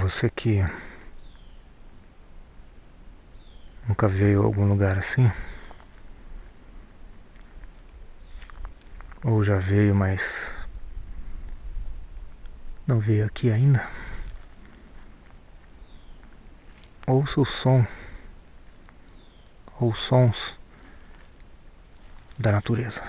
Você que nunca veio a algum lugar assim, ou já veio, mas não veio aqui ainda, ouça o som ou sons da natureza.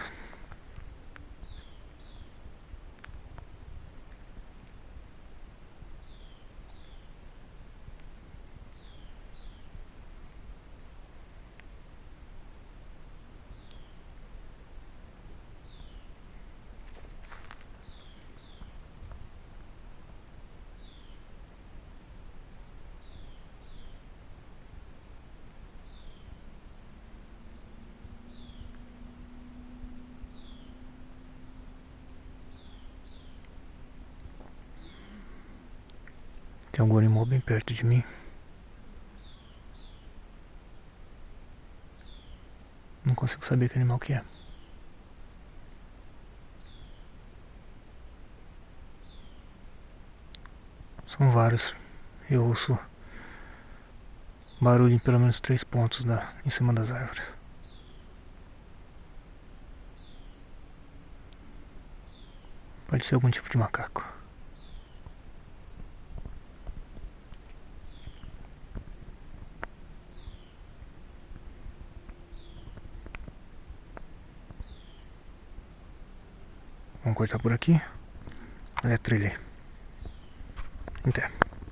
Tem algum animal bem perto de mim. Não consigo saber que animal que é. São vários. Eu ouço barulho em pelo menos 3 pontos em cima das árvores. Pode ser algum tipo de macaco. Vamos cortar por aqui. Olha a trilha aí. Até.